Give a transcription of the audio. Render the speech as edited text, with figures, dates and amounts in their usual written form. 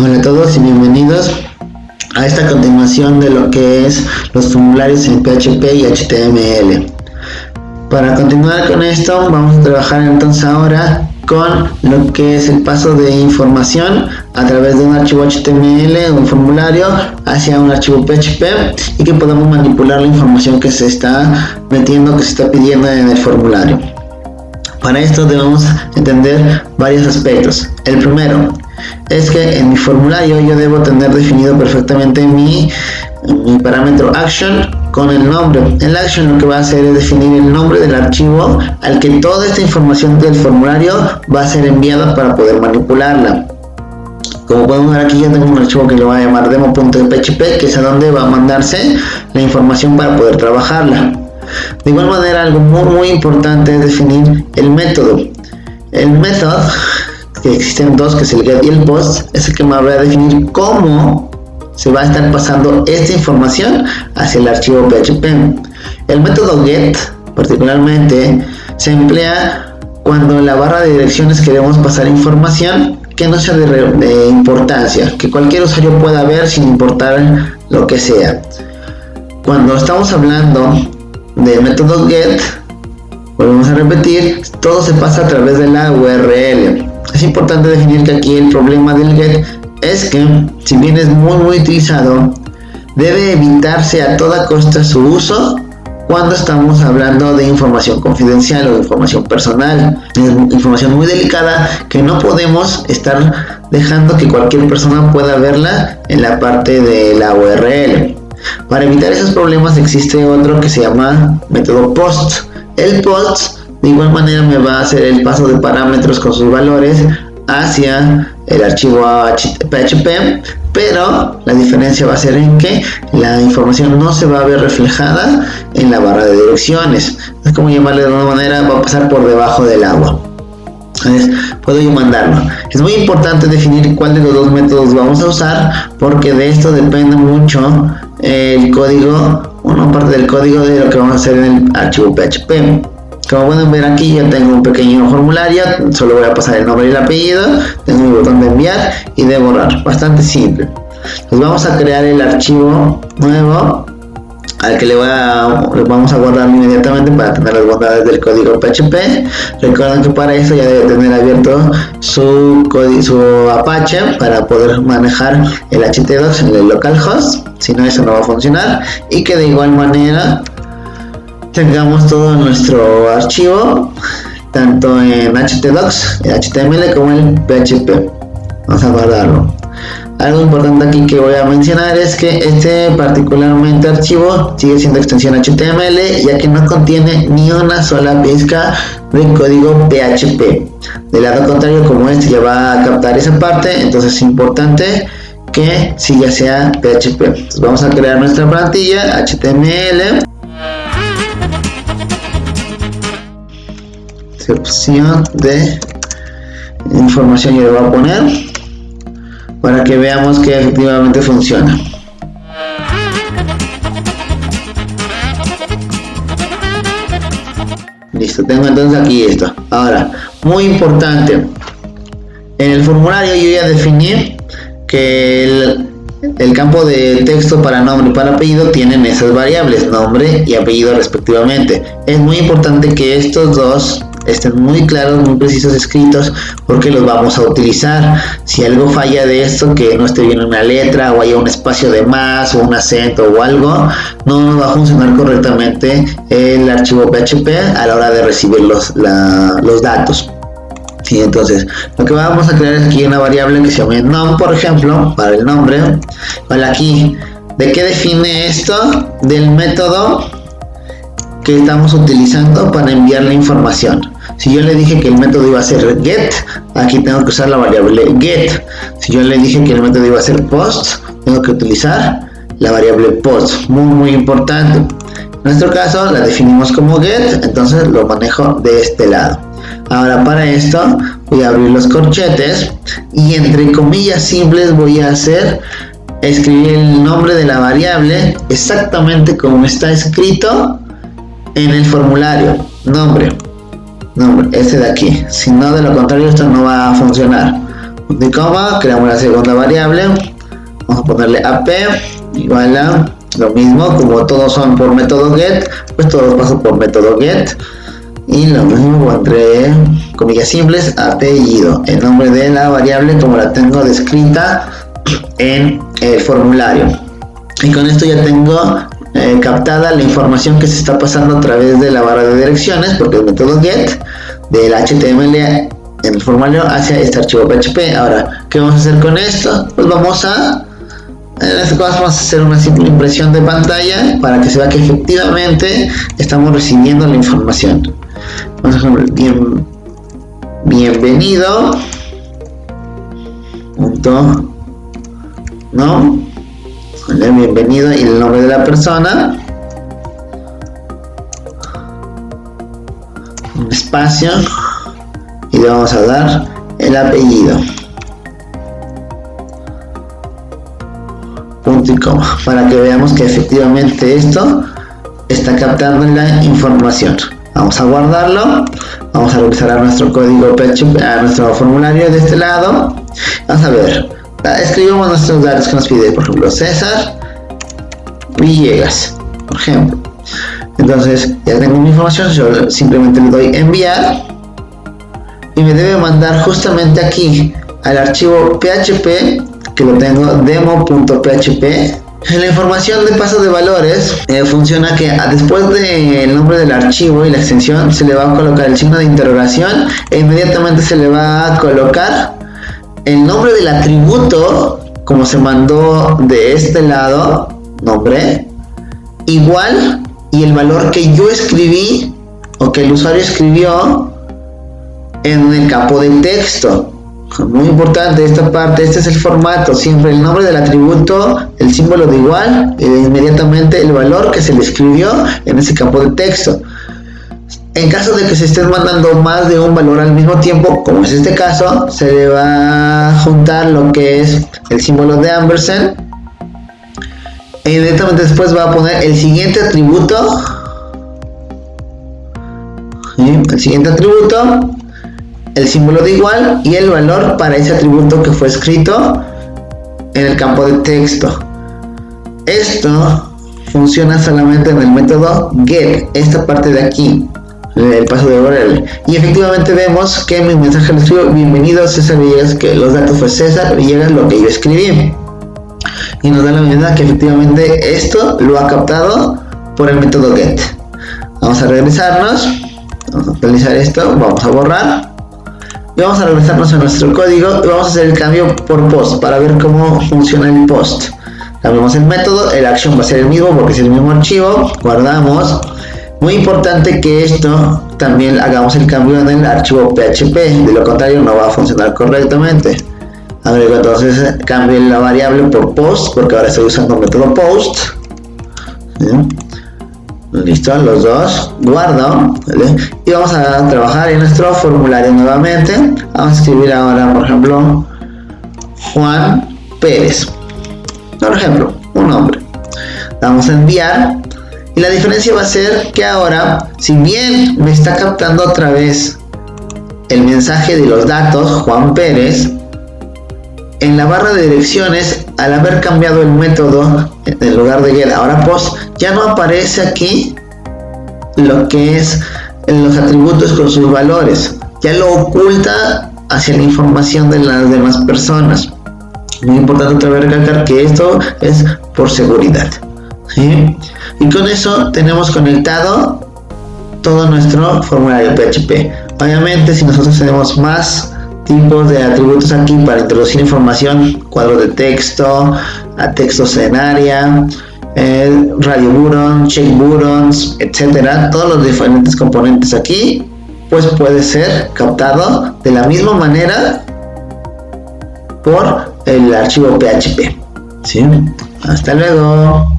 Hola a todos y bienvenidos a esta continuación de lo que es los formularios en PHP y HTML. Para continuar con esto, vamos a trabajar entonces ahora con lo que es el paso de información a través de un archivo HTML, un formulario, hacia un archivo PHP y que podamos manipular la información que se está metiendo, que se está pidiendo en el formulario. Para esto debemos entender varios aspectos. El primero es que en mi formulario yo debo tener definido perfectamente mi parámetro action con el nombre. El action lo que va a hacer es definir el nombre del archivo al que toda esta información del formulario va a ser enviada para poder manipularla. Como podemos ver aquí, yo tengo un archivo que lo voy a llamar demo.php, que es a donde va a mandarse la información para poder trabajarla. De igual manera, algo muy importante es definir el método. El método, que existen dos, que es el get y el post, es el que me va a definir cómo se va a estar pasando esta información hacia el archivo PHP. El método get, particularmente, se emplea cuando en la barra de direcciones queremos pasar información que no sea de importancia, que cualquier usuario pueda ver sin importar lo que sea. Cuando estamos hablando de método get, volvemos a repetir, todo se pasa a través de la URL. Es importante definir que aquí el problema del get es que, si bien es muy utilizado, debe evitarse a toda costa su uso cuando estamos hablando de información confidencial o de información personal. Es información muy delicada que no podemos estar dejando que cualquier persona pueda verla en la parte de la URL. Para evitar esos problemas existe otro que se llama método post. El post de igual manera me va a hacer el paso de parámetros con sus valores hacia el archivo PHP, pero la diferencia va a ser en que la información no se va a ver reflejada en la barra de direcciones. Es como llamarle de una manera, va a pasar por debajo del agua. Entonces, puedo yo mandarlo. Es muy importante definir cuál de los dos métodos vamos a usar, porque de esto depende mucho el código, una parte del código de lo que vamos a hacer en el archivo PHP. Como pueden ver aquí, yo tengo un pequeño formulario, solo voy a pasar el nombre y el apellido, tengo mi botón de enviar y de borrar, bastante simple. Pues vamos a crear el archivo nuevo al que le vamos a guardar inmediatamente para tener las bondades del código PHP. Recuerden que para eso ya debe tener abierto su Apache para poder manejar el htdocs en el localhost, si no, eso no va a funcionar, y que de igual manera tengamos todo nuestro archivo tanto en htdocs, en HTML como en PHP. Vamos a guardarlo. Algo importante aquí que voy a mencionar es que este particularmente archivo sigue siendo extensión HTML, ya que no contiene ni una sola pizca de código PHP. Del lado contrario, como este ya va a captar esa parte, entonces es importante que sí ya sea PHP. Entonces vamos a crear nuestra plantilla HTML. Opción de información yo le voy a poner para que veamos que efectivamente funciona. Listo, tengo entonces aquí esto. Ahora, muy importante, en el formulario yo ya definí que el campo de texto para nombre y para apellido tienen esas variables, nombre y apellido respectivamente. Es muy importante que estos dos estén muy claros, muy precisos escritos, porque los vamos a utilizar. Si algo falla de esto, que no esté bien una letra o haya un espacio de más o un acento o algo, no nos va a funcionar correctamente el archivo PHP a la hora de recibir los datos. Sí, entonces lo que vamos a crear es aquí una variable que se llama num, por ejemplo, para el nombre. Vale, aquí, ¿de qué define esto? Del método que estamos utilizando para enviar la información. Si yo le dije que el método iba a ser get, aquí tengo que usar la variable get. Si yo le dije que el método iba a ser post, tengo que utilizar la variable post. Muy importante. En nuestro caso la definimos como get, entonces lo manejo de este lado. Ahora, para esto voy a abrir los corchetes y entre comillas simples voy a escribir el nombre de la variable exactamente como está escrito en el formulario. Nombre, este de aquí. Si no, de lo contrario esto no va a funcionar. punto y coma, creamos la segunda variable, vamos a ponerle AP igual a lo mismo, como todos son por método get, pues todos paso por método get, y lo mismo pondré comillas simples apellido, el nombre de la variable como la tengo descrita en el formulario. Y con esto ya tengo captada la información que se está pasando a través de la barra de direcciones, porque el método get del HTML en el formulario hacia este archivo PHP. Ahora, ¿qué vamos a hacer con esto? Pues en este caso vamos a hacer una simple impresión de pantalla para que se vea que efectivamente estamos recibiendo la información. Vamos a poner bienvenido punto, ¿no? El bienvenido y el nombre de la persona, un espacio, y le vamos a dar el apellido, punto y coma, para que veamos que efectivamente esto está captando la información. Vamos a guardarlo, vamos a regresar a nuestro código PHP, a nuestro formulario de este lado. Vamos a ver, escribimos nuestros datos que nos pide, por ejemplo, César Villegas, por ejemplo. Entonces ya tengo mi información, yo simplemente le doy enviar y me debe mandar justamente aquí al archivo PHP, que lo tengo demo.php. La información de paso de valores funciona que después del nombre del archivo y la extensión se le va a colocar el signo de interrogación e inmediatamente se le va a colocar el nombre del atributo como se mandó de este lado, nombre, igual, y el valor que yo escribí o que el usuario escribió en el campo de texto. Muy importante esta parte, este es el formato, siempre el nombre del atributo, el símbolo de igual e inmediatamente el valor que se le escribió en ese campo de texto. En caso de que se estén mandando más de un valor al mismo tiempo, como es este caso, se le va a juntar lo que es el símbolo de ampersand e inmediatamente después va a poner el siguiente atributo, ¿sí? El siguiente atributo, el símbolo de igual y el valor para ese atributo que fue escrito en el campo de texto. Esto funciona solamente en el método get, esta parte de aquí, el paso de variable. Y efectivamente vemos que mi mensaje le escribo bienvenido César Villegas, que los datos fue César Villegas lo que yo escribí. Y nos da la bienvenida que efectivamente esto lo ha captado por el método get. Vamos a regresarnos, vamos a actualizar esto, vamos a borrar. Y vamos a regresarnos a nuestro código y vamos a hacer el cambio por post para ver cómo funciona el post. Cambiamos el método, el action va a ser el mismo porque es el mismo archivo, guardamos. Muy importante que esto también hagamos el cambio en el archivo PHP, de lo contrario no va a funcionar correctamente. Agrego entonces, cambio la variable por post porque ahora estoy usando el método post. ¿Sí? Listo, los dos, guardo, ¿vale? Y vamos a trabajar en nuestro formulario nuevamente. Vamos a escribir ahora, por ejemplo, Juan Pérez, por ejemplo, un nombre. Vamos a enviar y la diferencia va a ser que ahora, si bien me está captando otra vez el mensaje de los datos Juan Pérez, en la barra de direcciones, al haber cambiado el método en lugar de get ahora post, ya no aparece aquí lo que es los atributos con sus valores, ya lo oculta hacia la información de las demás personas. Muy importante otra vez recalcar que esto es por seguridad, ¿sí? Y con eso tenemos conectado todo nuestro formulario PHP. Obviamente si nosotros tenemos más tipos de atributos aquí para introducir información, cuadro de texto, a textos en área, radio button, check buttons, etcétera, todos los diferentes componentes aquí, pues puede ser captado de la misma manera por el archivo PHP, ¿sí? Hasta luego.